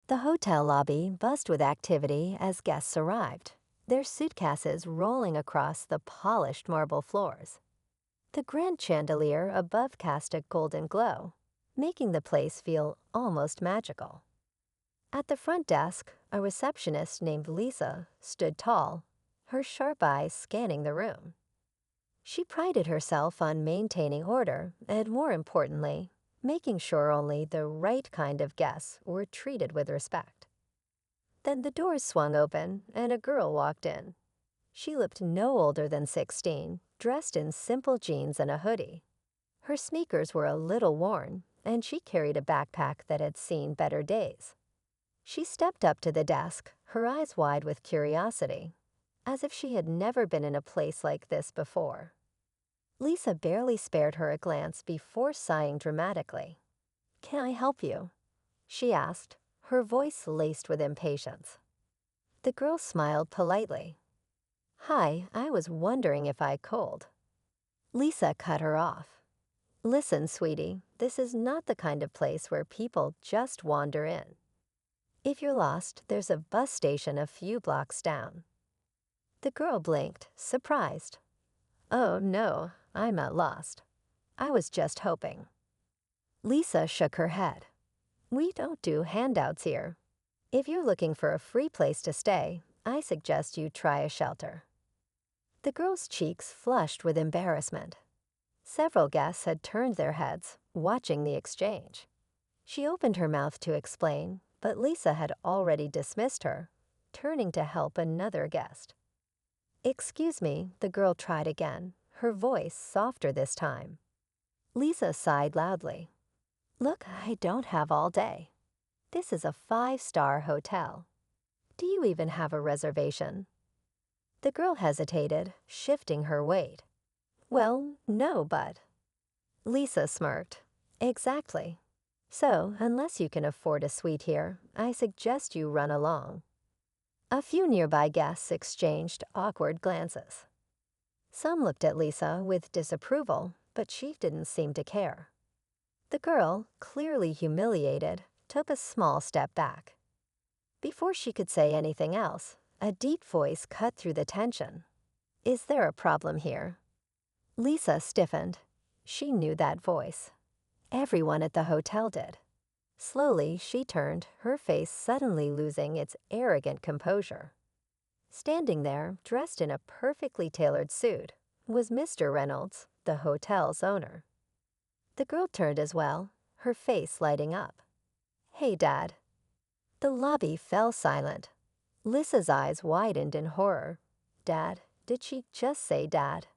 The hotel lobby buzzed with activity as guests arrived, their suitcases rolling across the polished marble floors. The grand chandelier above cast a golden glow, making the place feel almost magical. At the front desk, a receptionist named Lisa stood tall, her sharp eyes scanning the room. She prided herself on maintaining order and, more importantly, making sure only the right kind of guests were treated with respect. Then the doors swung open and a girl walked in. She looked no older than 16, dressed in simple jeans and a hoodie. Her sneakers were a little worn, and she carried a backpack that had seen better days. She stepped up to the desk, her eyes wide with curiosity, as if she had never been in a place like this before. Lisa barely spared her a glance before sighing dramatically. "Can I help you?" she asked, her voice laced with impatience. The girl smiled politely. "Hi, I was wondering if I cold." Lisa cut her off. "Listen, sweetie, this is not the kind of place where people just wander in. If you're lost, there's a bus station a few blocks down." The girl blinked, surprised. "Oh, no, I'm not lost. I was just hoping." Lisa shook her head. "We don't do handouts here. If you're looking for a free place to stay, I suggest you try a shelter." The girl's cheeks flushed with embarrassment. Several guests had turned their heads, watching the exchange. She opened her mouth to explain, but Lisa had already dismissed her, turning to help another guest. "Excuse me," the girl tried again, her voice softer this time. Lisa sighed loudly. "Look, I don't have all day. This is a 5-star hotel. Do you even have a reservation?" The girl hesitated, shifting her weight. "Well, no, but—" Lisa smirked. "Exactly. So, unless you can afford a suite here, I suggest you run along." A few nearby guests exchanged awkward glances. Some looked at Lisa with disapproval, but she didn't seem to care. The girl, clearly humiliated, took a small step back. Before she could say anything else, a deep voice cut through the tension. "Is there a problem here?" Lisa stiffened. She knew that voice. Everyone at the hotel did. Slowly, she turned, her face suddenly losing its arrogant composure. Standing there, dressed in a perfectly tailored suit, was Mr. Reynolds, the hotel's owner. The girl turned as well, her face lighting up. "Hey, Dad." The lobby fell silent. Lisa's eyes widened in horror. "Dad? Did she just say Dad?"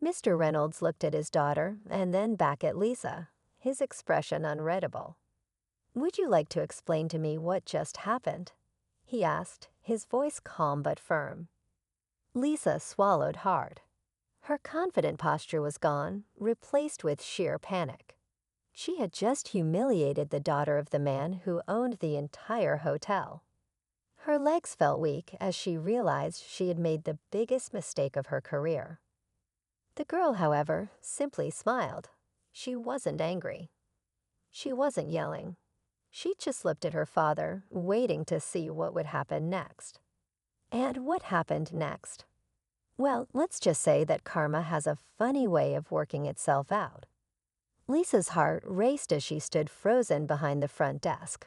Mr. Reynolds looked at his daughter and then back at Lisa, his expression unreadable. "Would you like to explain to me what just happened?" he asked, his voice calm but firm. Lisa swallowed hard. Her confident posture was gone, replaced with sheer panic. She had just humiliated the daughter of the man who owned the entire hotel. Her legs felt weak as she realized she had made the biggest mistake of her career. The girl, however, simply smiled. She wasn't angry. She wasn't yelling. She just looked at her father, waiting to see what would happen next. And what happened next? Well, let's just say that karma has a funny way of working itself out. Lisa's heart raced as she stood frozen behind the front desk.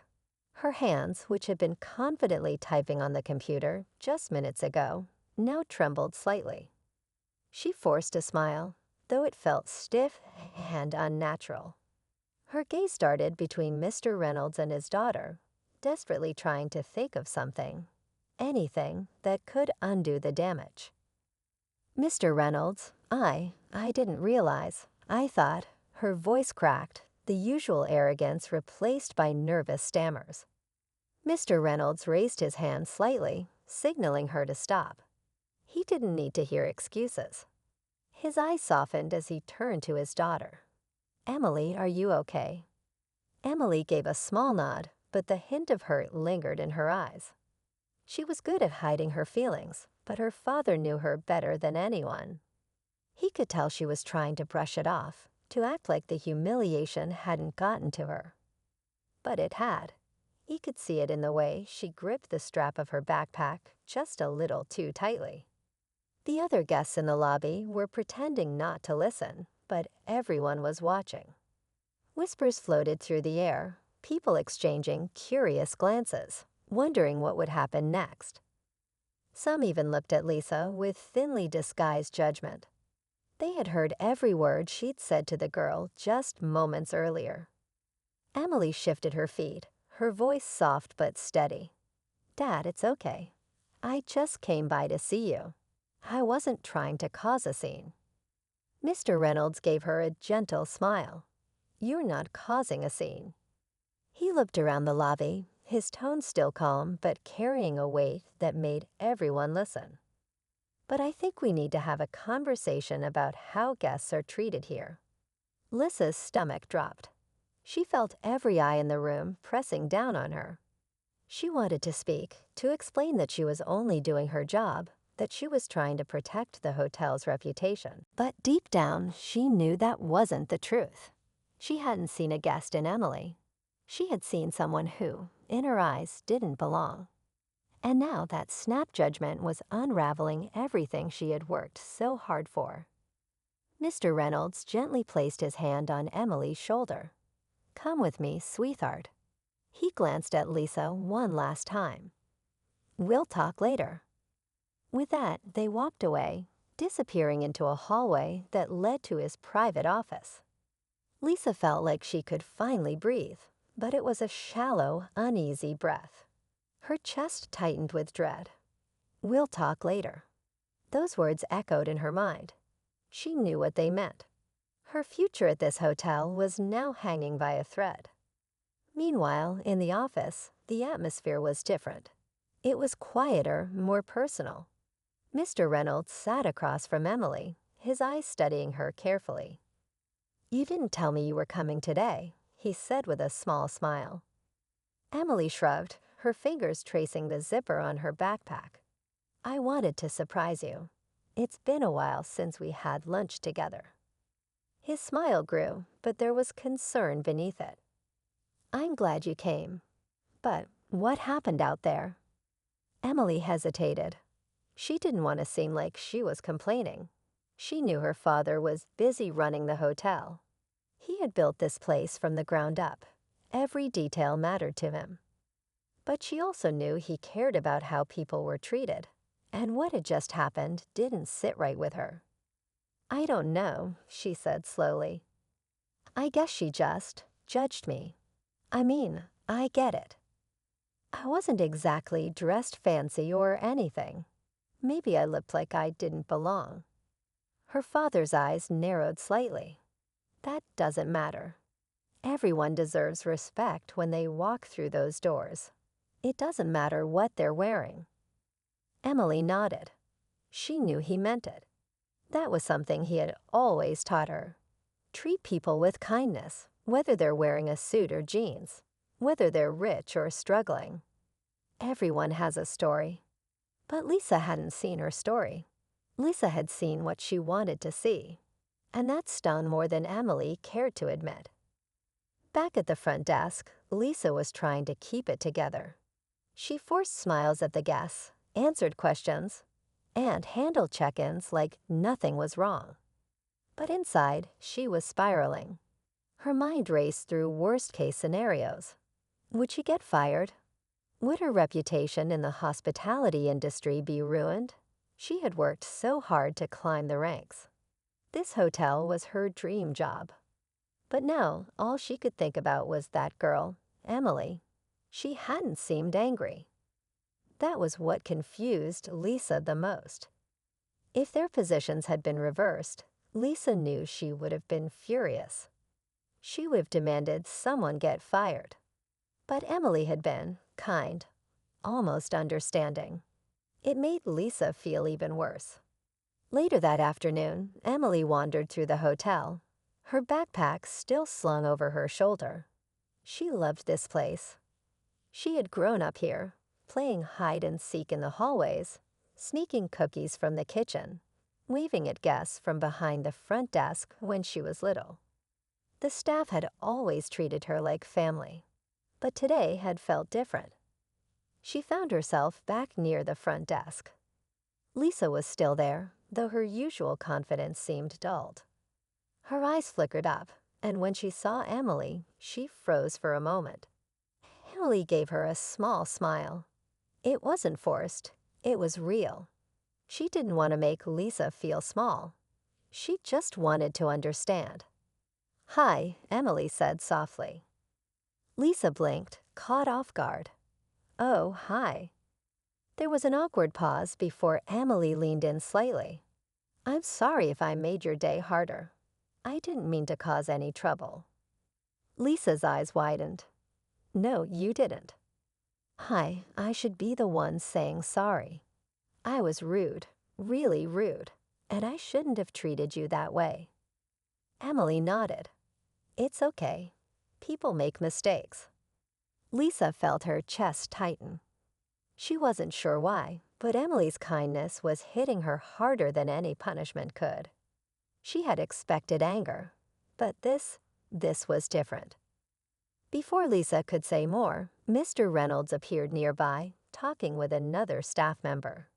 Her hands, which had been confidently typing on the computer just minutes ago, now trembled slightly. She forced a smile, though it felt stiff and unnatural. Her gaze darted between Mr. Reynolds and his daughter, desperately trying to think of something, anything that could undo the damage. "Mr. Reynolds, I didn't realize. I thought," her voice cracked, the usual arrogance replaced by nervous stammers. Mr. Reynolds raised his hand slightly, signaling her to stop. He didn't need to hear excuses. His eyes softened as he turned to his daughter. "Emily, are you okay?" Emily gave a small nod, but the hint of hurt lingered in her eyes. She was good at hiding her feelings, but her father knew her better than anyone. He could tell she was trying to brush it off, to act like the humiliation hadn't gotten to her. But it had. He could see it in the way she gripped the strap of her backpack just a little too tightly. The other guests in the lobby were pretending not to listen, but everyone was watching. Whispers floated through the air, people exchanging curious glances, wondering what would happen next. Some even looked at Lisa with thinly disguised judgment. They had heard every word she'd said to the girl just moments earlier. Emily shifted her feet, her voice soft but steady. "Dad, it's okay. I just came by to see you. I wasn't trying to cause a scene." Mr. Reynolds gave her a gentle smile. "You're not causing a scene." He looked around the lobby, his tone still calm but carrying a weight that made everyone listen. "But I think we need to have a conversation about how guests are treated here." Lissa's stomach dropped. She felt every eye in the room pressing down on her. She wanted to speak, to explain that she was only doing her job, that she was trying to protect the hotel's reputation. But deep down, she knew that wasn't the truth. She hadn't seen a guest in Emily. She had seen someone who, in her eyes, didn't belong. And now that snap judgment was unraveling everything she had worked so hard for. Mr. Reynolds gently placed his hand on Emily's shoulder. "Come with me, sweetheart." He glanced at Lisa one last time. "We'll talk later." With that, they walked away, disappearing into a hallway that led to his private office. Lisa felt like she could finally breathe, but it was a shallow, uneasy breath. Her chest tightened with dread. "We'll talk later." Those words echoed in her mind. She knew what they meant. Her future at this hotel was now hanging by a thread. Meanwhile, in the office, the atmosphere was different. It was quieter, more personal. Mr. Reynolds sat across from Emily, his eyes studying her carefully. "You didn't tell me you were coming today," he said with a small smile. Emily shrugged, her fingers tracing the zipper on her backpack. "I wanted to surprise you. It's been a while since we had lunch together." His smile grew, but there was concern beneath it. "I'm glad you came. But what happened out there?" Emily hesitated. She didn't want to seem like she was complaining. She knew her father was busy running the hotel. He had built this place from the ground up. Every detail mattered to him. But she also knew he cared about how people were treated, and what had just happened didn't sit right with her. "I don't know," she said slowly. "I guess she just judged me. I mean, I get it. I wasn't exactly dressed fancy or anything. Maybe I looked like I didn't belong." Her father's eyes narrowed slightly. "That doesn't matter. Everyone deserves respect when they walk through those doors. It doesn't matter what they're wearing." Emily nodded. She knew he meant it. That was something he had always taught her. Treat people with kindness, whether they're wearing a suit or jeans, whether they're rich or struggling. Everyone has a story. But Lisa hadn't seen her story. Lisa had seen what she wanted to see, and that stung more than Emily cared to admit. Back at the front desk, Lisa was trying to keep it together. She forced smiles at the guests, answered questions, and handled check-ins like nothing was wrong. But inside, she was spiraling. Her mind raced through worst-case scenarios. Would she get fired? Would her reputation in the hospitality industry be ruined? She had worked so hard to climb the ranks. This hotel was her dream job. But now, all she could think about was that girl, Emily. She hadn't seemed angry. That was what confused Lisa the most. If their positions had been reversed, Lisa knew she would have been furious. She would have demanded someone get fired. But Emily had been kind, almost understanding. It made Lisa feel even worse. Later that afternoon, Emily wandered through the hotel, her backpack still slung over her shoulder. She loved this place. She had grown up here, playing hide and seek in the hallways, sneaking cookies from the kitchen, waving at guests from behind the front desk when she was little. The staff had always treated her like family. but today had felt different. She found herself back near the front desk. Lisa was still there, though her usual confidence seemed dulled. Her eyes flickered up, and when she saw Emily, she froze for a moment. Emily gave her a small smile. It wasn't forced, it was real. She didn't want to make Lisa feel small. She just wanted to understand. "Hi," Emily said softly. Lisa blinked, caught off guard. "Oh, hi." There was an awkward pause before Emily leaned in slightly. "I'm sorry if I made your day harder. I didn't mean to cause any trouble." Lisa's eyes widened. "No, you didn't." "Hi, I should be the one saying sorry. I was rude, really rude, and I shouldn't have treated you that way." Emily nodded. "It's okay. People make mistakes." Lisa felt her chest tighten. She wasn't sure why, but Emily's kindness was hitting her harder than any punishment could. She had expected anger, but this was different. Before Lisa could say more, Mr. Reynolds appeared nearby, talking with another staff member.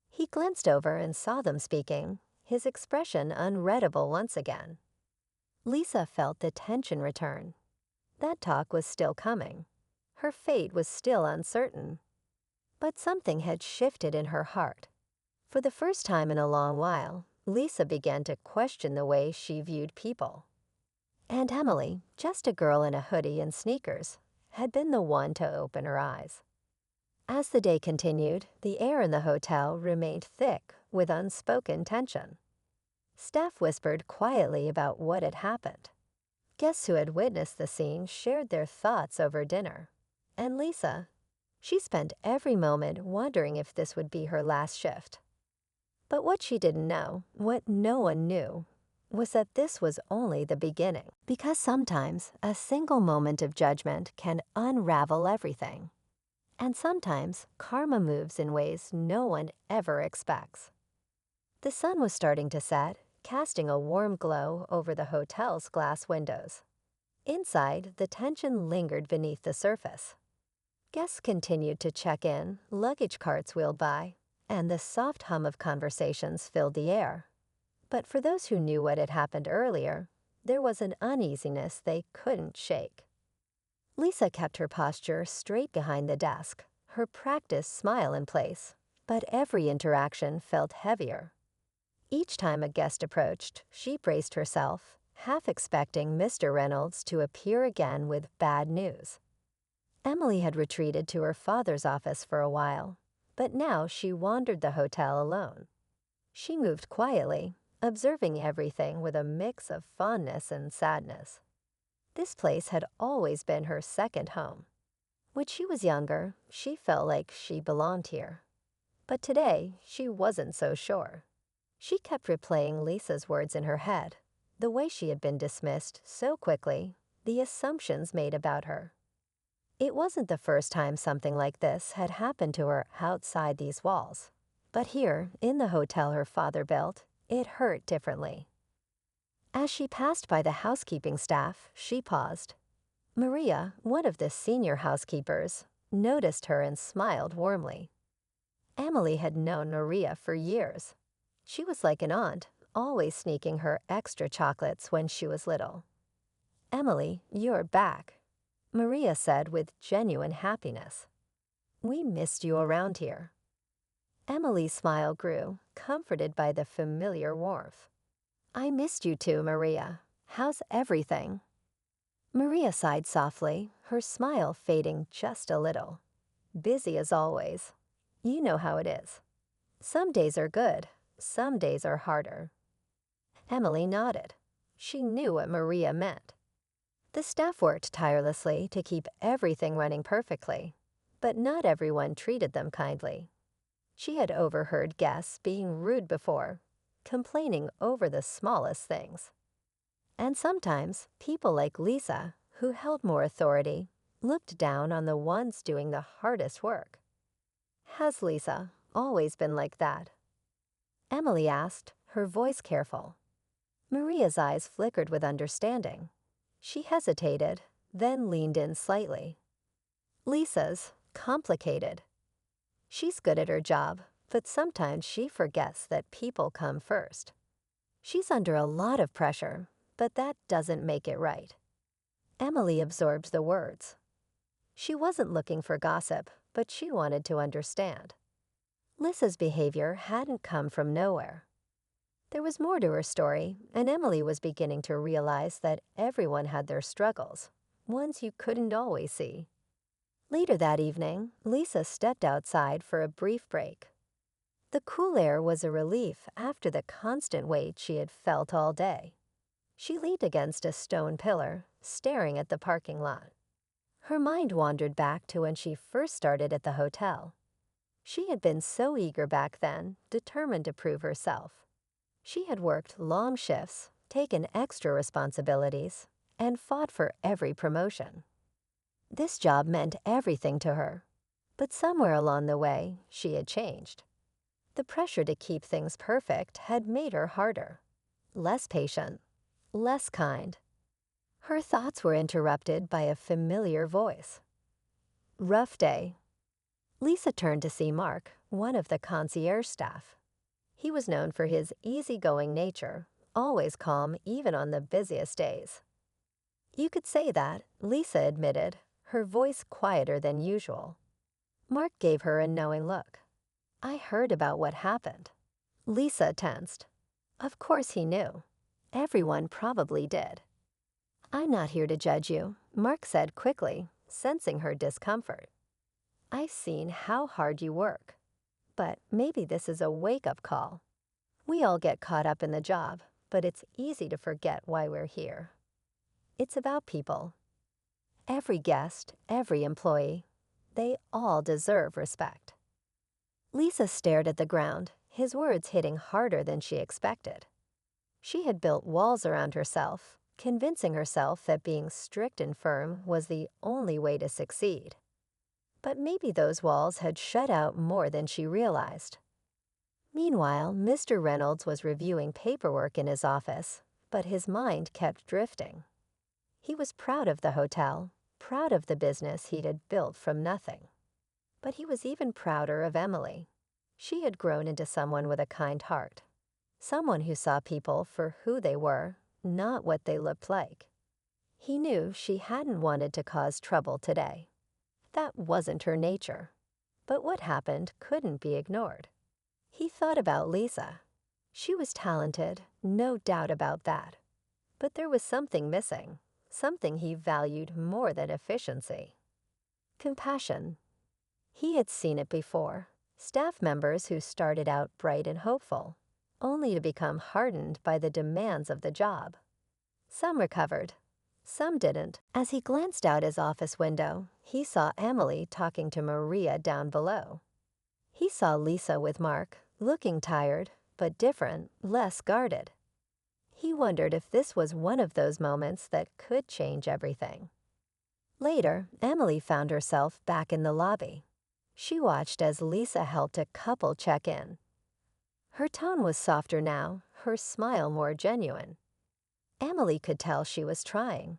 He glanced over and saw them speaking, his expression unreadable once again. Lisa felt the tension return. That talk was still coming. Her fate was still uncertain. But something had shifted in her heart. For the first time in a long while, Lisa began to question the way she viewed people. And Emily, just a girl in a hoodie and sneakers, had been the one to open her eyes. As the day continued, the air in the hotel remained thick with unspoken tension. Staff whispered quietly about what had happened. Guests who had witnessed the scene shared their thoughts over dinner. And Lisa, she spent every moment wondering if this would be her last shift. But what she didn't know, what no one knew, was that this was only the beginning. Because sometimes a single moment of judgment can unravel everything. And sometimes karma moves in ways no one ever expects. The sun was starting to set, casting a warm glow over the hotel's glass windows. Inside, the tension lingered beneath the surface. Guests continued to check in, luggage carts wheeled by, and the soft hum of conversations filled the air. But for those who knew what had happened earlier, there was an uneasiness they couldn't shake. Lisa kept her posture straight behind the desk, her practiced smile in place, but every interaction felt heavier. Each time a guest approached, she braced herself, half expecting Mr. Reynolds to appear again with bad news. Emily had retreated to her father's office for a while, but now she wandered the hotel alone. She moved quietly, observing everything with a mix of fondness and sadness. This place had always been her second home. When she was younger, she felt like she belonged here. But today, she wasn't so sure. She kept replaying Lisa's words in her head, the way she had been dismissed so quickly, the assumptions made about her. It wasn't the first time something like this had happened to her outside these walls. But here, in the hotel her father built, it hurt differently. As she passed by the housekeeping staff, she paused. Maria, one of the senior housekeepers, noticed her and smiled warmly. Emily had known Maria for years. She was like an aunt, always sneaking her extra chocolates when she was little. "Emily, you're back," Maria said with genuine happiness. "We missed you around here." Emily's smile grew, comforted by the familiar warmth. "I missed you too, Maria. How's everything?" Maria sighed softly, her smile fading just a little. "Busy as always. You know how it is. Some days are good, some days are harder." Emily nodded. She knew what Maria meant. The staff worked tirelessly to keep everything running perfectly, but not everyone treated them kindly. She had overheard guests being rude before, complaining over the smallest things. And sometimes people like Lisa, who held more authority, looked down on the ones doing the hardest work. Has Lisa always been like that? Emily asked, her voice careful. Maria's eyes flickered with understanding. She hesitated, then leaned in slightly. Lisa's complicated. She's good at her job, but sometimes she forgets that people come first. She's under a lot of pressure, but that doesn't make it right. Emily absorbed the words. She wasn't looking for gossip, but she wanted to understand. Lisa's behavior hadn't come from nowhere. There was more to her story, and Emily was beginning to realize that everyone had their struggles, ones you couldn't always see. Later that evening, Lisa stepped outside for a brief break. The cool air was a relief after the constant weight she had felt all day. She leaned against a stone pillar, staring at the parking lot. Her mind wandered back to when she first started at the hotel. She had been so eager back then, determined to prove herself. She had worked long shifts, taken extra responsibilities, and fought for every promotion. This job meant everything to her, but somewhere along the way, she had changed. The pressure to keep things perfect had made her harder, less patient, less kind. Her thoughts were interrupted by a familiar voice. Rough day. Lisa turned to see Mark, one of the concierge staff. He was known for his easygoing nature, always calm even on the busiest days. You could say that, Lisa admitted, her voice quieter than usual. Mark gave her a knowing look. I heard about what happened. Lisa tensed. Of course he knew. Everyone probably did. I'm not here to judge you, Mark said quickly, sensing her discomfort. I've seen how hard you work. But maybe this is a wake-up call. We all get caught up in the job, but it's easy to forget why we're here. It's about people. Every guest, every employee, they all deserve respect. Lisa stared at the ground, his words hitting harder than she expected. She had built walls around herself, convincing herself that being strict and firm was the only way to succeed. But maybe those walls had shut out more than she realized. Meanwhile, Mr. Reynolds was reviewing paperwork in his office, but his mind kept drifting. He was proud of the hotel, proud of the business he had built from nothing. But he was even prouder of Emily. She had grown into someone with a kind heart, someone who saw people for who they were, not what they looked like. He knew she hadn't wanted to cause trouble today. That wasn't her nature. But what happened couldn't be ignored. He thought about Lisa. She was talented, no doubt about that. But there was something missing, something he valued more than efficiency. Compassion. He had seen it before. Staff members who started out bright and hopeful, only to become hardened by the demands of the job. Some recovered, some didn't. As he glanced out his office window, he saw Emily talking to Maria down below. He saw Lisa with Mark, looking tired, but different, less guarded. He wondered if this was one of those moments that could change everything. Later, Emily found herself back in the lobby. She watched as Lisa helped a couple check in. Her tone was softer now, her smile more genuine. Emily could tell she was trying,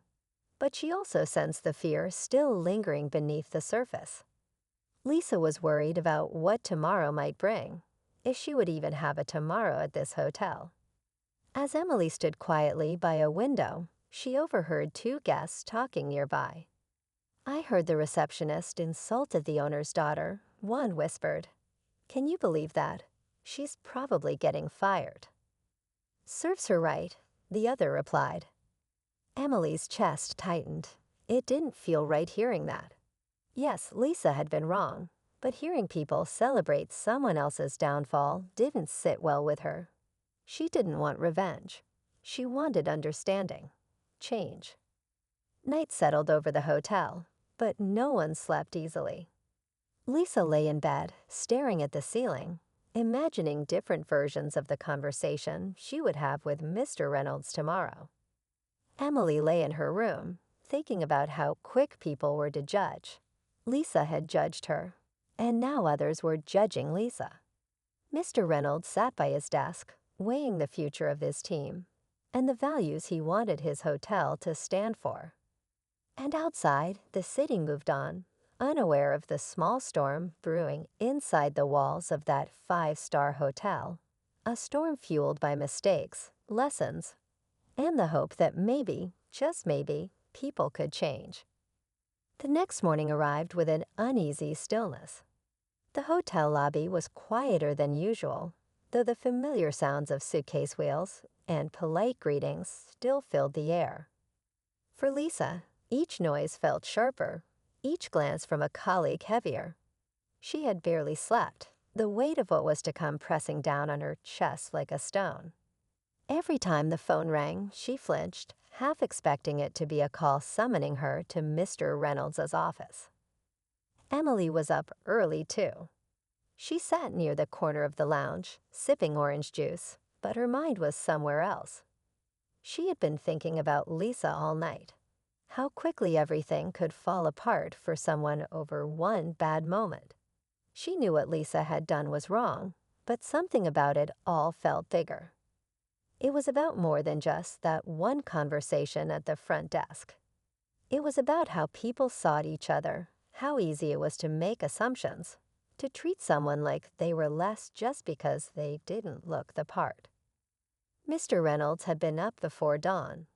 but she also sensed the fear still lingering beneath the surface. Lisa was worried about what tomorrow might bring, if she would even have a tomorrow at this hotel. As Emily stood quietly by a window, she overheard two guests talking nearby. I heard the receptionist insulted the owner's daughter, one whispered. Can you believe that? She's probably getting fired. Serves her right, the other replied. Emily's chest tightened. It didn't feel right hearing that. Yes, Lisa had been wrong, but hearing people celebrate someone else's downfall didn't sit well with her. She didn't want revenge. She wanted understanding, change. Night settled over the hotel, but no one slept easily. Lisa lay in bed, staring at the ceiling, imagining different versions of the conversation she would have with Mr. Reynolds tomorrow. Emily lay in her room, thinking about how quick people were to judge. Lisa had judged her, and now others were judging Lisa. Mr. Reynolds sat by his desk, weighing the future of his team and the values he wanted his hotel to stand for. And outside, the city moved on, unaware of the small storm brewing inside the walls of that five-star hotel, a storm fueled by mistakes, lessons, and the hope that maybe, just maybe, people could change. The next morning arrived with an uneasy stillness. The hotel lobby was quieter than usual, though the familiar sounds of suitcase wheels and polite greetings still filled the air. For Lisa, each noise felt sharper, each glance from a colleague heavier. She had barely slept, the weight of what was to come pressing down on her chest like a stone. Every time the phone rang, she flinched, half expecting it to be a call summoning her to Mr. Reynolds' office. Emily was up early, too. She sat near the corner of the lounge, sipping orange juice, but her mind was somewhere else. She had been thinking about Lisa all night. How quickly everything could fall apart for someone over one bad moment. She knew what Lisa had done was wrong, but something about it all felt bigger. It was about more than just that one conversation at the front desk. It was about how people saw each other, how easy it was to make assumptions, to treat someone like they were less just because they didn't look the part. Mr. Reynolds had been up before dawn.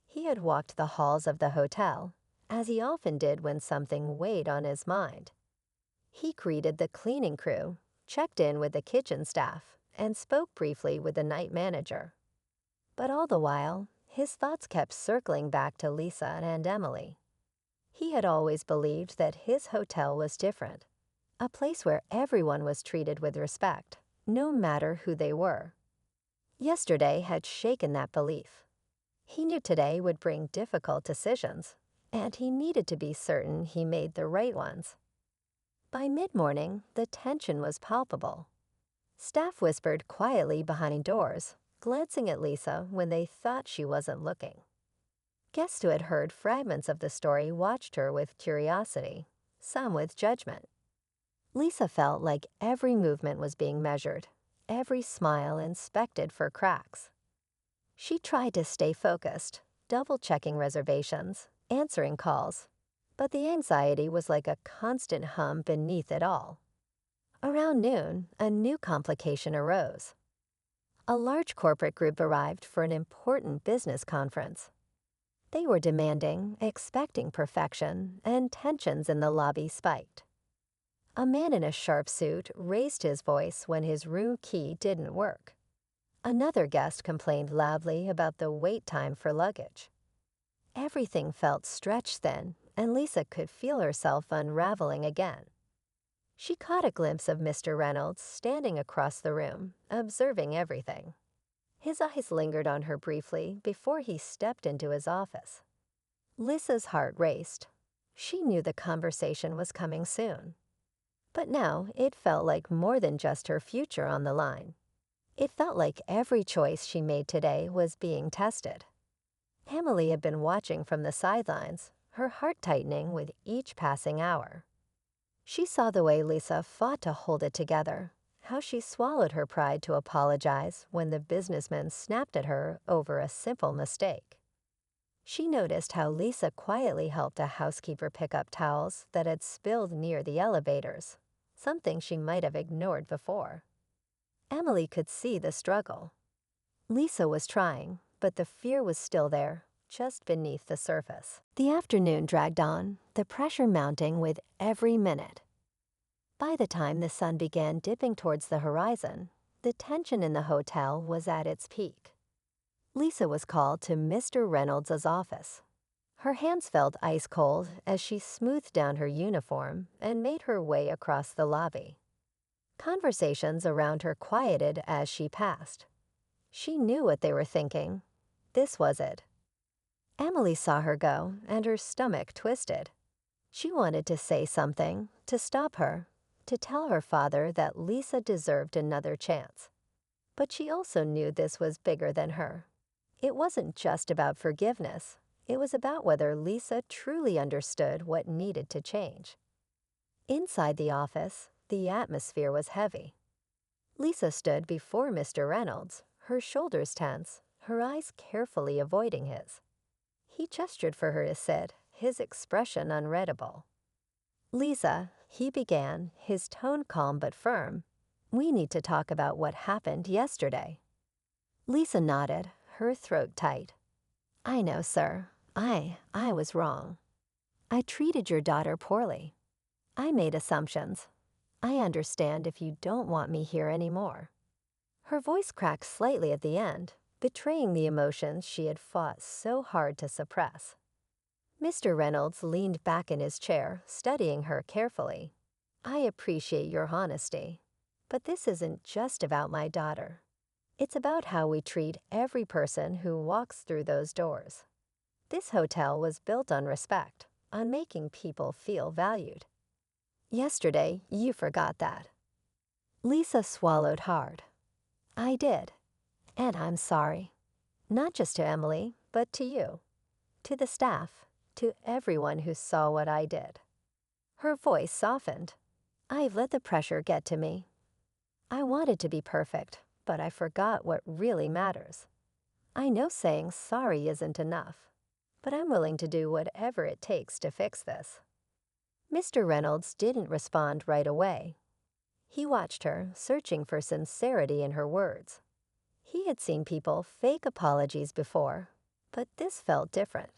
He had walked the halls of the hotel, as he often did when something weighed on his mind. He greeted the cleaning crew, checked in with the kitchen staff, and spoke briefly with the night manager. But all the while, his thoughts kept circling back to Lisa and Emily. He had always believed that his hotel was different, a place where everyone was treated with respect, no matter who they were. Yesterday had shaken that belief. He knew today would bring difficult decisions, and he needed to be certain he made the right ones. By mid-morning, the tension was palpable. Staff whispered quietly behind doors, glancing at Lisa when they thought she wasn't looking. Guests who had heard fragments of the story watched her with curiosity, some with judgment. Lisa felt like every movement was being measured, every smile inspected for cracks. She tried to stay focused, double-checking reservations, answering calls, but the anxiety was like a constant hum beneath it all. Around noon, a new complication arose. A large corporate group arrived for an important business conference. They were demanding, expecting perfection, and tensions in the lobby spiked. A man in a sharp suit raised his voice when his room key didn't work. Another guest complained loudly about the wait time for luggage. Everything felt stretched thin, and Lisa could feel herself unraveling again. She caught a glimpse of Mr. Reynolds standing across the room, observing everything. His eyes lingered on her briefly before he stepped into his office. Lisa's heart raced. She knew the conversation was coming soon. But now it felt like more than just her future on the line. It felt like every choice she made today was being tested. Emily had been watching from the sidelines, her heart tightening with each passing hour. She saw the way Lisa fought to hold it together, how she swallowed her pride to apologize when the businessman snapped at her over a simple mistake. She noticed how Lisa quietly helped a housekeeper pick up towels that had spilled near the elevators, something she might have ignored before. Emily could see the struggle. Lisa was trying, but the fear was still there, just beneath the surface. The afternoon dragged on, the pressure mounting with every minute. By the time the sun began dipping towards the horizon, the tension in the hotel was at its peak. Lisa was called to Mr. Reynolds' office. Her hands felt ice cold as she smoothed down her uniform and made her way across the lobby. Conversations around her quieted as she passed. She knew what they were thinking. This was it. Emily saw her go, and her stomach twisted. She wanted to say something, to stop her, to tell her father that Lisa deserved another chance. But she also knew this was bigger than her. It wasn't just about forgiveness. It was about whether Lisa truly understood what needed to change. Inside the office, the atmosphere was heavy. Lisa stood before Mr. Reynolds, her shoulders tense, her eyes carefully avoiding his. He gestured for her to sit, his expression unreadable. Lisa, he began, his tone calm but firm. We need to talk about what happened yesterday. Lisa nodded, her throat tight. I know, sir. I was wrong. I treated your daughter poorly. I made assumptions. I understand if you don't want me here anymore. Her voice cracked slightly at the end, betraying the emotions she had fought so hard to suppress. Mr. Reynolds leaned back in his chair, studying her carefully. I appreciate your honesty, but this isn't just about my daughter. It's about how we treat every person who walks through those doors. This hotel was built on respect, on making people feel valued. Yesterday, you forgot that. Lisa swallowed hard. I did, and I'm sorry. Not just to Emily, but to you, to the staff, to everyone who saw what I did. Her voice softened. I've let the pressure get to me. I wanted to be perfect, but I forgot what really matters. I know saying sorry isn't enough, but I'm willing to do whatever it takes to fix this. Mr. Reynolds didn't respond right away. He watched her, searching for sincerity in her words. He had seen people fake apologies before, but this felt different.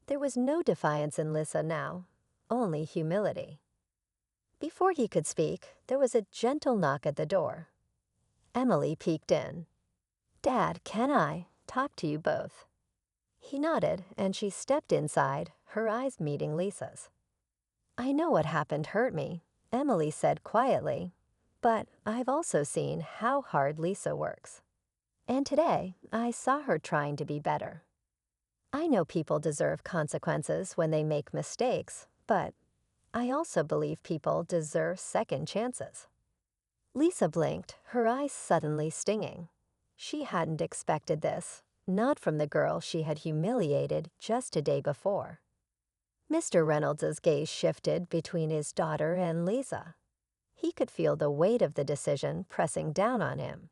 There was no defiance in Lisa now, only humility. Before he could speak, there was a gentle knock at the door. Emily peeked in. Dad, can I talk to you both? He nodded, and she stepped inside, her eyes meeting Lisa's. I know what happened hurt me, Emily said quietly, but I've also seen how hard Lisa works. And today, I saw her trying to be better. I know people deserve consequences when they make mistakes, but I also believe people deserve second chances. Lisa blinked, her eyes suddenly stinging. She hadn't expected this, not from the girl she had humiliated just a day before. Mr. Reynolds's gaze shifted between his daughter and Lisa. He could feel the weight of the decision pressing down on him.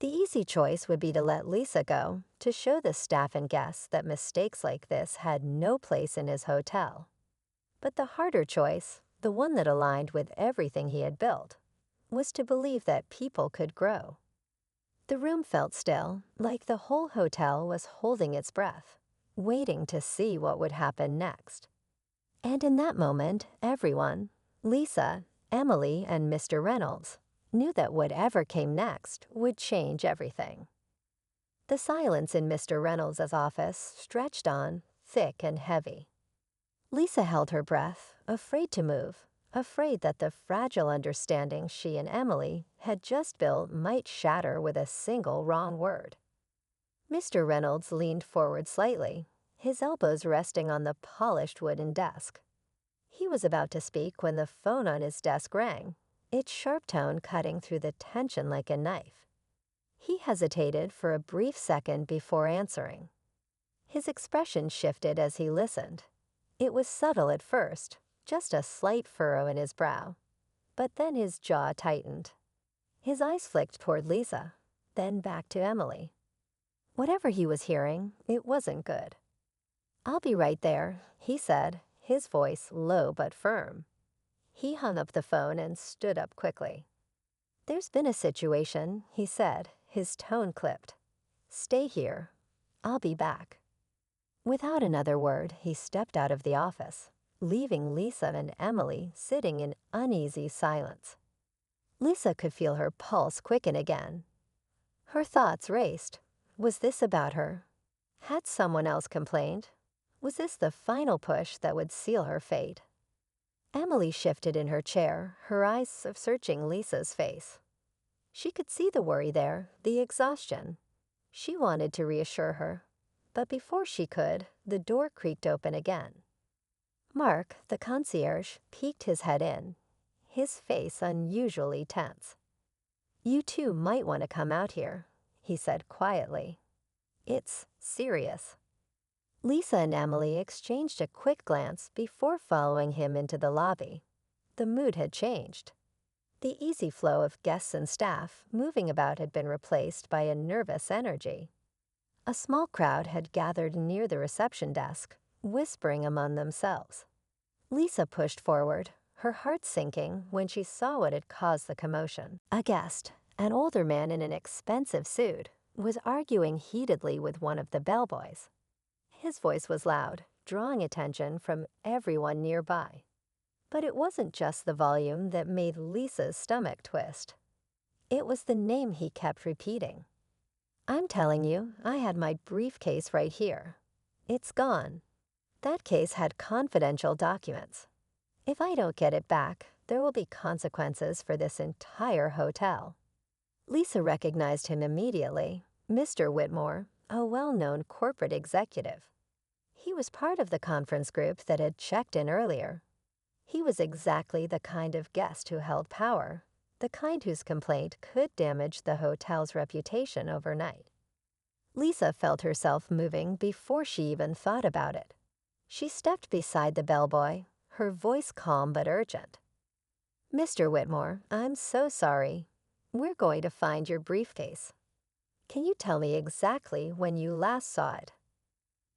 The easy choice would be to let Lisa go, to show the staff and guests that mistakes like this had no place in his hotel. But the harder choice, the one that aligned with everything he had built, was to believe that people could grow. The room felt still, like the whole hotel was holding its breath, waiting to see what would happen next. And in that moment, everyone, Lisa, Emily, and Mr. Reynolds, knew that whatever came next would change everything. The silence in Mr. Reynolds' office stretched on, thick and heavy. Lisa held her breath, afraid to move, afraid that the fragile understanding she and Emily had just built might shatter with a single wrong word. Mr. Reynolds leaned forward slightly, his elbows resting on the polished wooden desk. He was about to speak when the phone on his desk rang, its sharp tone cutting through the tension like a knife. He hesitated for a brief second before answering. His expression shifted as he listened. It was subtle at first, just a slight furrow in his brow. But then his jaw tightened. His eyes flicked toward Lisa, then back to Emily. Whatever he was hearing, it wasn't good. I'll be right there, he said, his voice low but firm. He hung up the phone and stood up quickly. There's been a situation, he said, his tone clipped. Stay here. I'll be back. Without another word, he stepped out of the office, leaving Lisa and Emily sitting in uneasy silence. Lisa could feel her pulse quicken again. Her thoughts raced. Was this about her? Had someone else complained? Was this the final push that would seal her fate? Emily shifted in her chair, her eyes searching Lisa's face. She could see the worry there, the exhaustion. She wanted to reassure her, but before she could, the door creaked open again. Mark, the concierge, peeked his head in, his face unusually tense. You two might want to come out here, he said quietly. It's serious. Lisa and Emily exchanged a quick glance before following him into the lobby. The mood had changed. The easy flow of guests and staff moving about had been replaced by a nervous energy. A small crowd had gathered near the reception desk, whispering among themselves. Lisa pushed forward, her heart sinking when she saw what had caused the commotion. A guest, an older man in an expensive suit, was arguing heatedly with one of the bellboys. His voice was loud, drawing attention from everyone nearby. But it wasn't just the volume that made Lisa's stomach twist. It was the name he kept repeating. "I'm telling you, I had my briefcase right here. It's gone. That case had confidential documents. If I don't get it back, there will be consequences for this entire hotel." Lisa recognized him immediately, Mr. Whitmore, a well-known corporate executive. He was part of the conference group that had checked in earlier. He was exactly the kind of guest who held power, the kind whose complaint could damage the hotel's reputation overnight. Lisa felt herself moving before she even thought about it. She stepped beside the bellboy, her voice calm but urgent. "Mr. Whitmore, I'm so sorry. We're going to find your briefcase. Can you tell me exactly when you last saw it?"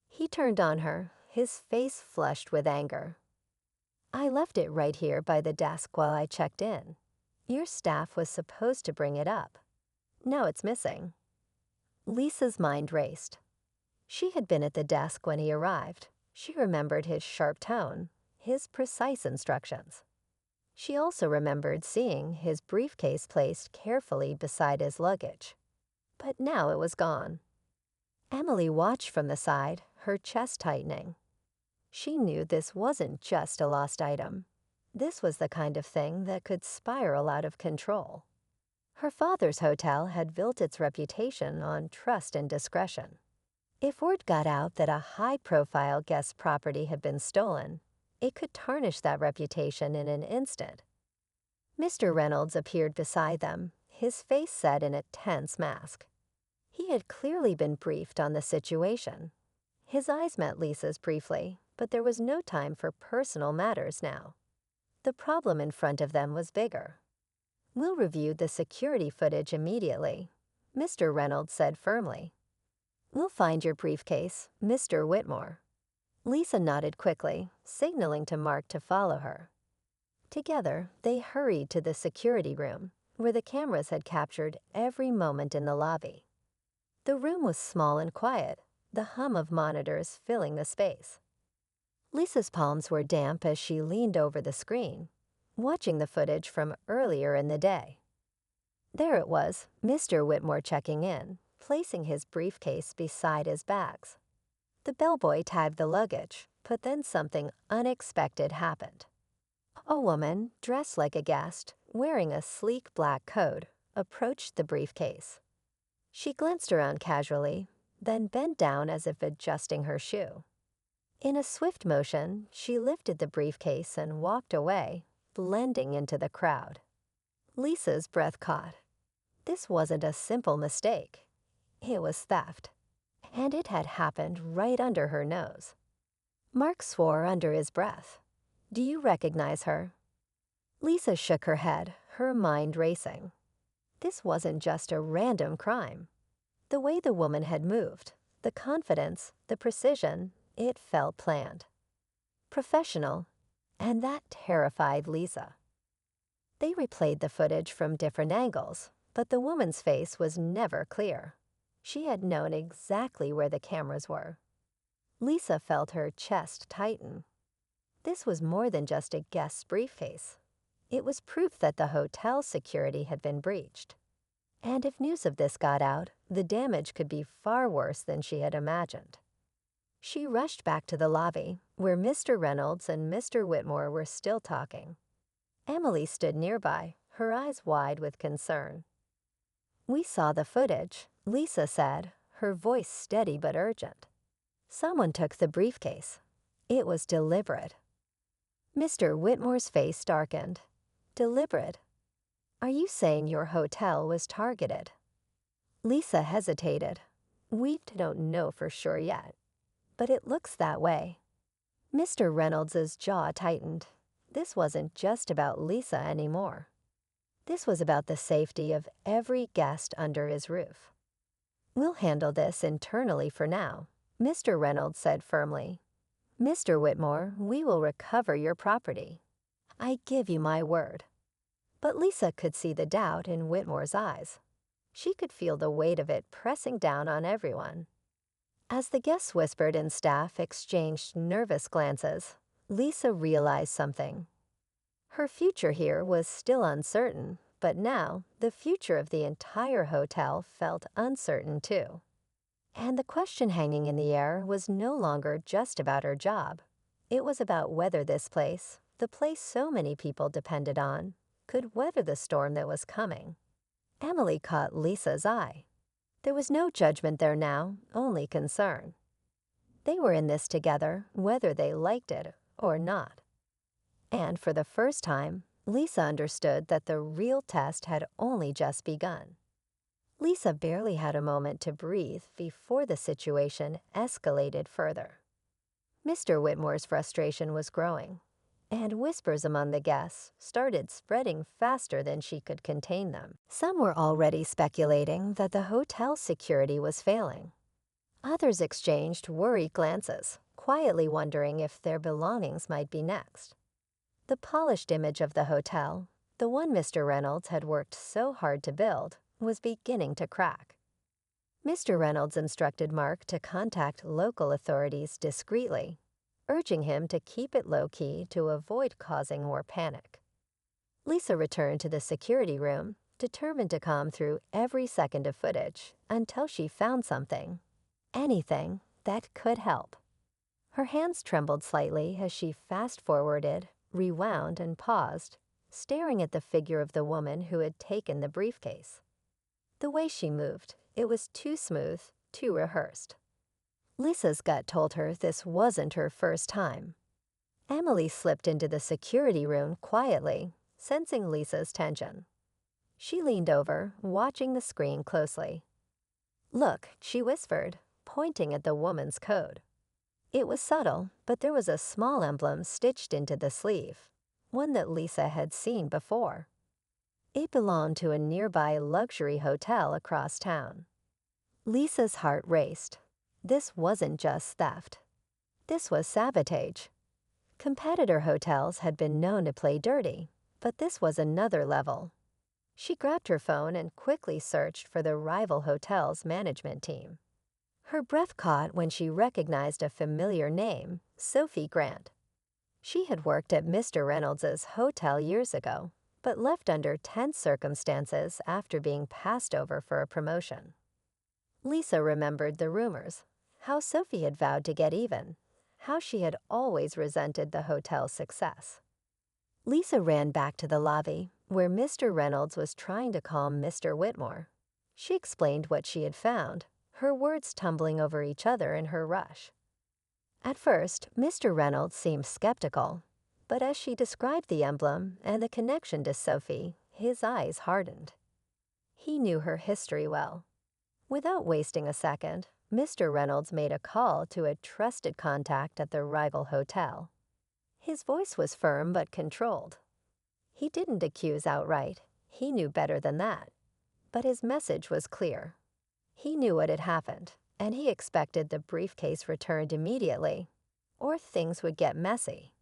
He turned on her, his face flushed with anger. "I left it right here by the desk while I checked in. Your staff was supposed to bring it up. Now it's missing." Lisa's mind raced. She had been at the desk when he arrived. She remembered his sharp tone, his precise instructions. She also remembered seeing his briefcase placed carefully beside his luggage. But now it was gone. Emily watched from the side, her chest tightening. She knew this wasn't just a lost item. This was the kind of thing that could spiral out of control. Her father's hotel had built its reputation on trust and discretion. If word got out that a high-profile guest's property had been stolen, it could tarnish that reputation in an instant. Mr. Reynolds appeared beside them, his face set in a tense mask. He had clearly been briefed on the situation. His eyes met Lisa's briefly, but there was no time for personal matters now. The problem in front of them was bigger. "We'll review the security footage immediately," Mr. Reynolds said firmly. "We'll find your briefcase, Mr. Whitmore." Lisa nodded quickly, signaling to Mark to follow her. Together, they hurried to the security room, where the cameras had captured every moment in the lobby. The room was small and quiet, the hum of monitors filling the space. Lisa's palms were damp as she leaned over the screen, watching the footage from earlier in the day. There it was, Mr. Whitmore checking in, placing his briefcase beside his bags. The bellboy tagged the luggage, but then something unexpected happened. A woman, dressed like a guest, wearing a sleek black coat, approached the briefcase. She glanced around casually, then bent down as if adjusting her shoe. In a swift motion, she lifted the briefcase and walked away, blending into the crowd. Lisa's breath caught. This wasn't a simple mistake. It was theft. And it had happened right under her nose. Mark swore under his breath. "Do you recognize her?" Lisa shook her head, her mind racing. This wasn't just a random crime. The way the woman had moved, the confidence, the precision, it felt planned. Professional, and that terrified Lisa. They replayed the footage from different angles, but the woman's face was never clear. She had known exactly where the cameras were. Lisa felt her chest tighten. This was more than just a guest's briefcase. It was proof that the hotel's security had been breached. And if news of this got out, the damage could be far worse than she had imagined. She rushed back to the lobby, where Mr. Reynolds and Mr. Whitmore were still talking. Emily stood nearby, her eyes wide with concern. "We saw the footage," Lisa said, her voice steady but urgent. "Someone took the briefcase. It was deliberate." Mr. Whitmore's face darkened. "Deliberate? Are you saying your hotel was targeted?" Lisa hesitated. "We don't know for sure yet, but it looks that way." Mr. Reynolds's jaw tightened. This wasn't just about Lisa anymore. This was about the safety of every guest under his roof. "We'll handle this internally for now," Mr. Reynolds said firmly. "Mr. Whitmore, we will recover your property. I give you my word." But Lisa could see the doubt in Whitmore's eyes. She could feel the weight of it pressing down on everyone. As the guests whispered and staff exchanged nervous glances, Lisa realized something. Her future here was still uncertain, but now the future of the entire hotel felt uncertain too. And the question hanging in the air was no longer just about her job. It was about whether this place, the place so many people depended on, could weather the storm that was coming. Emily caught Lisa's eye. There was no judgment there now, only concern. They were in this together, whether they liked it or not. And for the first time, Lisa understood that the real test had only just begun. Lisa barely had a moment to breathe before the situation escalated further. Mr. Whitmore's frustration was growing, and whispers among the guests started spreading faster than she could contain them. Some were already speculating that the hotel's security was failing. Others exchanged worried glances, quietly wondering if their belongings might be next. The polished image of the hotel, the one Mr. Reynolds had worked so hard to build, was beginning to crack. Mr. Reynolds instructed Mark to contact local authorities discreetly, urging him to keep it low-key to avoid causing more panic. Lisa returned to the security room, determined to comb through every second of footage until she found something, anything, that could help. Her hands trembled slightly as she fast-forwarded, rewound, and paused, staring at the figure of the woman who had taken the briefcase. The way she moved, it was too smooth, too rehearsed. Lisa's gut told her this wasn't her first time. Emily slipped into the security room quietly, sensing Lisa's tension. She leaned over, watching the screen closely. "Look," she whispered, pointing at the woman's code. It was subtle, but there was a small emblem stitched into the sleeve, one that Lisa had seen before. It belonged to a nearby luxury hotel across town. Lisa's heart raced. This wasn't just theft. This was sabotage. Competitor hotels had been known to play dirty, but this was another level. She grabbed her phone and quickly searched for the rival hotel's management team. Her breath caught when she recognized a familiar name, Sophie Grant. She had worked at Mr. Reynolds's hotel years ago, but left under tense circumstances after being passed over for a promotion. Lisa remembered the rumors, how Sophie had vowed to get even, how she had always resented the hotel's success. Lisa ran back to the lobby, where Mr. Reynolds was trying to calm Mr. Whitmore. She explained what she had found, her words tumbling over each other in her rush. At first, Mr. Reynolds seemed skeptical, but as she described the emblem and the connection to Sophie, his eyes hardened. He knew her history well. Without wasting a second, Mr. Reynolds made a call to a trusted contact at the rival hotel. His voice was firm but controlled. He didn't accuse outright. He knew better than that. But his message was clear. He knew what had happened, and he expected the briefcase returned immediately, or things would get messy.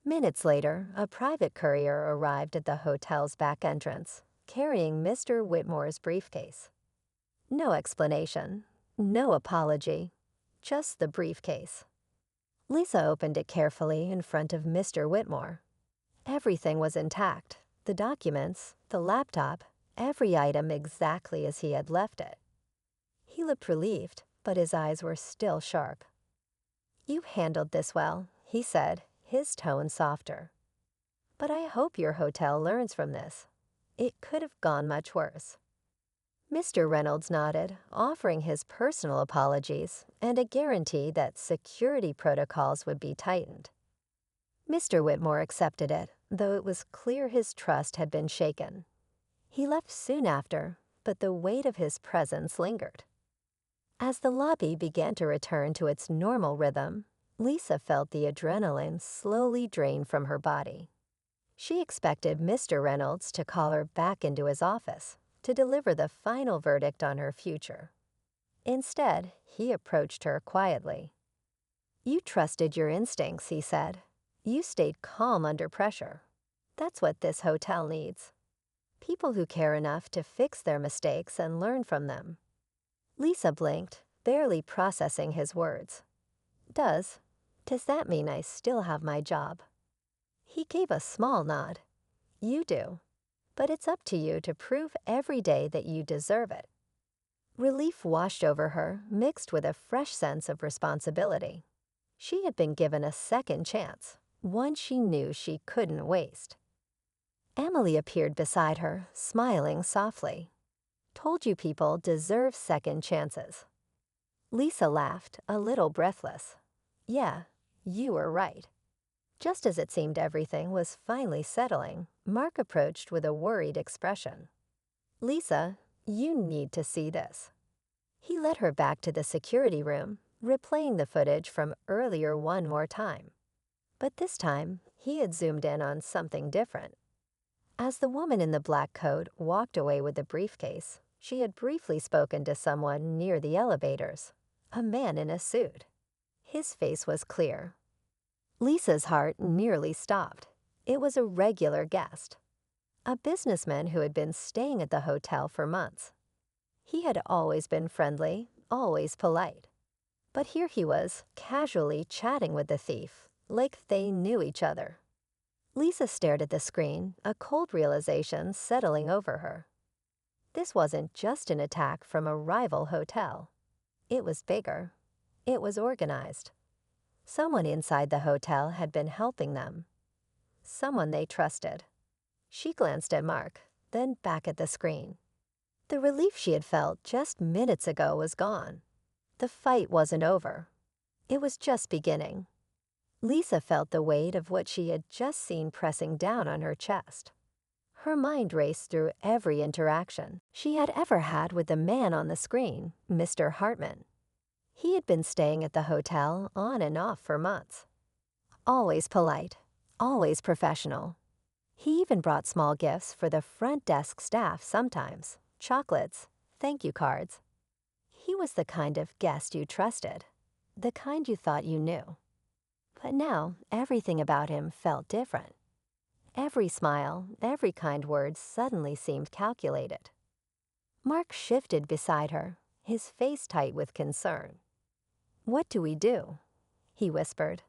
Minutes later, a private courier arrived at the hotel's back entrance, carrying Mr. Whitmore's briefcase. No explanation, no apology, just the briefcase. Lisa opened it carefully in front of Mr. Whitmore. Everything was intact, the documents, the laptop, every item exactly as he had left it. He looked relieved, but his eyes were still sharp. "You handled this well," he said, his tone softer. "But I hope your hotel learns from this. It could have gone much worse." Mr. Reynolds nodded, offering his personal apologies and a guarantee that security protocols would be tightened. Mr. Whitmore accepted it, though it was clear his trust had been shaken. He left soon after, but the weight of his presence lingered. As the lobby began to return to its normal rhythm, Lisa felt the adrenaline slowly drain from her body. She expected Mr. Reynolds to call her back into his office to deliver the final verdict on her future. Instead, he approached her quietly. You trusted your instincts, he said. You stayed calm under pressure. That's what this hotel needs. People who care enough to fix their mistakes and learn from them. Lisa blinked, barely processing his words. Does that mean I still have my job? He gave a small nod. You do. But it's up to you to prove every day that you deserve it. Relief washed over her, mixed with a fresh sense of responsibility. She had been given a second chance, one she knew she couldn't waste. Emily appeared beside her, smiling softly. Told you people deserve second chances. Lisa laughed, a little breathless. Yeah, you were right. Just as it seemed everything was finally settling, Mark approached with a worried expression. Lisa, you need to see this. He led her back to the security room, replaying the footage from earlier one more time. But this time, he had zoomed in on something different. As the woman in the black coat walked away with the briefcase, she had briefly spoken to someone near the elevators, a man in a suit. His face was clear. Lisa's heart nearly stopped. It was a regular guest, a businessman who had been staying at the hotel for months. He had always been friendly, always polite. But here he was, casually chatting with the thief, like they knew each other. Lisa stared at the screen, a cold realization settling over her. This wasn't just an attack from a rival hotel. It was bigger. It was organized. Someone inside the hotel had been helping them. Someone they trusted. She glanced at Mark, then back at the screen. The relief she had felt just minutes ago was gone. The fight wasn't over. It was just beginning. Lisa felt the weight of what she had just seen pressing down on her chest. Her mind raced through every interaction she had ever had with the man on the screen, Mr. Hartman. He had been staying at the hotel on and off for months. Always polite, always professional. He even brought small gifts for the front desk staff sometimes, chocolates, thank you cards. He was the kind of guest you trusted, the kind you thought you knew. But now, everything about him felt different. Every smile, every kind word suddenly seemed calculated. Mark shifted beside her, his face tight with concern. What do we do? He whispered.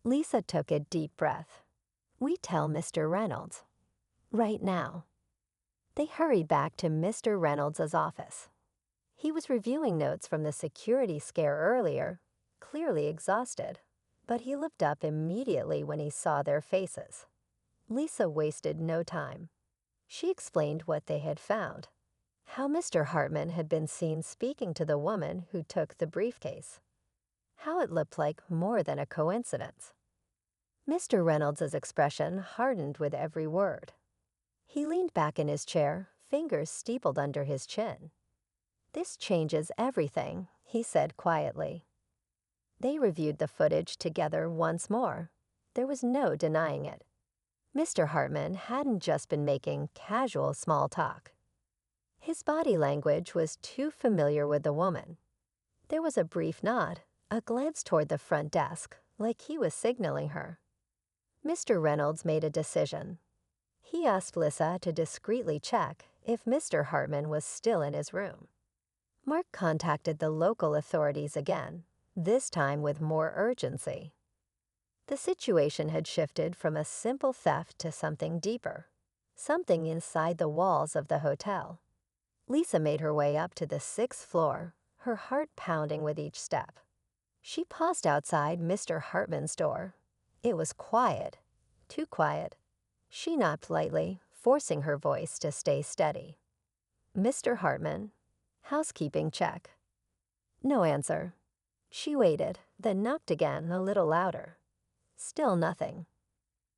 Lisa took a deep breath. We tell Mr. Reynolds. Right now. They hurried back to Mr. Reynolds' office. He was reviewing notes from the security scare earlier, clearly exhausted, but he looked up immediately when he saw their faces. Lisa wasted no time. She explained what they had found, how Mr. Hartman had been seen speaking to the woman who took the briefcase, how it looked like more than a coincidence. Mr. Reynolds' expression hardened with every word. He leaned back in his chair, fingers steepled under his chin. This changes everything, he said quietly. They reviewed the footage together once more. There was no denying it. Mr. Hartman hadn't just been making casual small talk. His body language was too familiar with the woman. There was a brief nod, a glance toward the front desk, like he was signaling her. Mr. Reynolds made a decision. He asked Lisa to discreetly check if Mr. Hartman was still in his room. Mark contacted the local authorities again, this time with more urgency. The situation had shifted from a simple theft to something deeper, something inside the walls of the hotel. Lisa made her way up to the 6th floor, her heart pounding with each step. She paused outside Mr. Hartman's door. It was quiet, too quiet. She knocked lightly, forcing her voice to stay steady. Mr. Hartman, housekeeping check. No answer. She waited, then knocked again a little louder. Still nothing.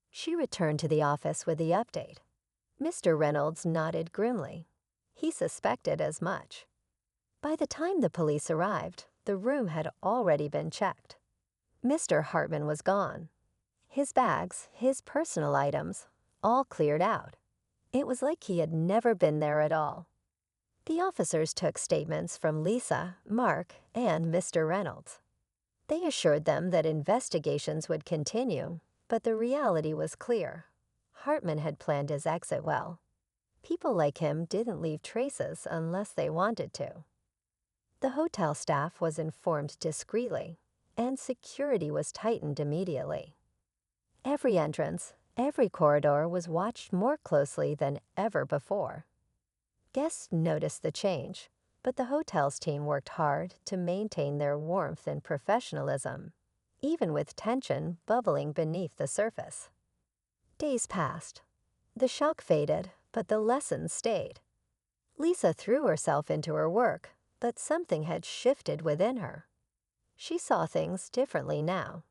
She returned to the office with the update. Mr. Reynolds nodded grimly. He suspected as much. By the time the police arrived, the room had already been checked. Mr. Hartman was gone. His bags, his personal items, all cleared out. It was like he had never been there at all. The officers took statements from Lisa, Mark, and Mr. Reynolds. They assured them that investigations would continue, but the reality was clear. Hartman had planned his exit well. People like him didn't leave traces unless they wanted to. The hotel staff was informed discreetly, and security was tightened immediately. Every entrance, every corridor was watched more closely than ever before. Guests noticed the change, but the hotel's team worked hard to maintain their warmth and professionalism, even with tension bubbling beneath the surface. Days passed. The shock faded, but the lessons stayed. Lisa threw herself into her work, but something had shifted within her. She saw things differently now.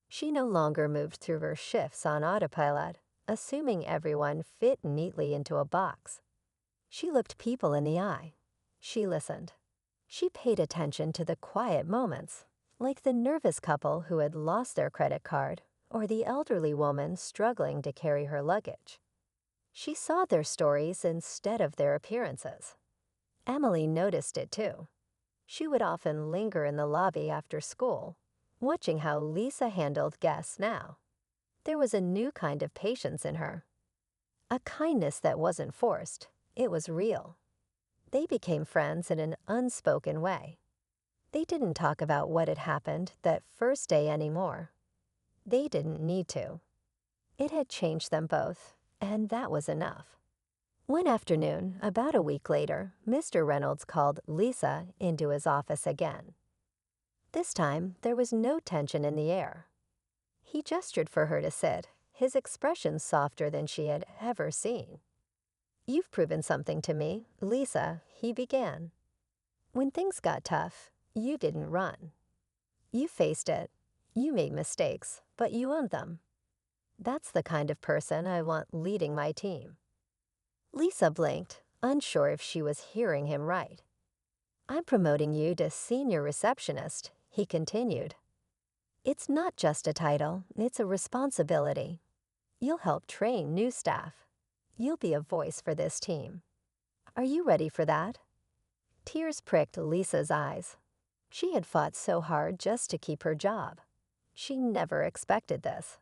She no longer moved through her shifts on autopilot, assuming everyone fit neatly into a box. She looked people in the eye. She listened. She paid attention to the quiet moments, like the nervous couple who had lost their credit card or the elderly woman struggling to carry her luggage. She saw their stories instead of their appearances. Emily noticed it too. She would often linger in the lobby after school, watching how Lisa handled guests now. There was a new kind of patience in her. A kindness that wasn't forced, it was real. They became friends in an unspoken way. They didn't talk about what had happened that first day anymore. They didn't need to. It had changed them both, and that was enough. One afternoon, about a week later, Mr. Reynolds called Lisa into his office again. This time, there was no tension in the air. He gestured for her to sit, his expression softer than she had ever seen. "You've proven something to me, Lisa," he began. "When things got tough, you didn't run. You faced it. You made mistakes, but you owned them. That's the kind of person I want leading my team." Lisa blinked, unsure if she was hearing him right. "I'm promoting you to senior receptionist," he continued. "It's not just a title, it's a responsibility. You'll help train new staff. You'll be a voice for this team. Are you ready for that?" Tears pricked Lisa's eyes. She had fought so hard just to keep her job. She never expected this.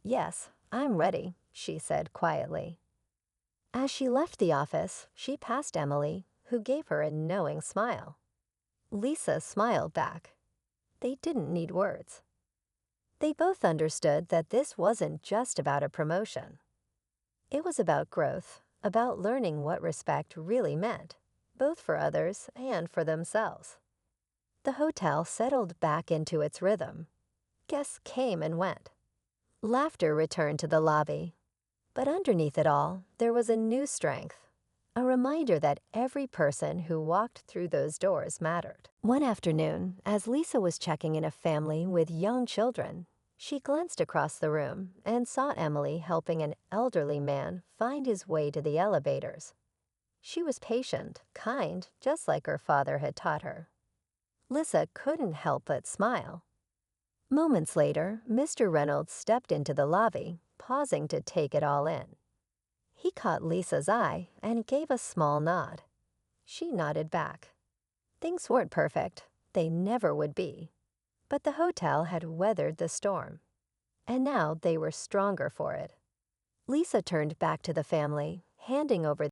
"Yes, I'm ready," she said quietly. As she left the office, she passed Emily, who gave her a knowing smile. Lisa smiled back. They didn't need words. They both understood that this wasn't just about a promotion. It was about growth, about learning what respect really meant, both for others and for themselves. The hotel settled back into its rhythm. Guests came and went. Laughter returned to the lobby. But underneath it all, there was a new strength, a reminder that every person who walked through those doors mattered. One afternoon, as Lisa was checking in a family with young children, she glanced across the room and saw Emily helping an elderly man find his way to the elevators. She was patient, kind, just like her father had taught her. Lisa couldn't help but smile. Moments later, Mr. Reynolds stepped into the lobby, pausing to take it all in. He caught Lisa's eye and gave a small nod. She nodded back. Things weren't perfect. They never would be. But the hotel had weathered the storm. And now they were stronger for it. Lisa turned back to the family, handing over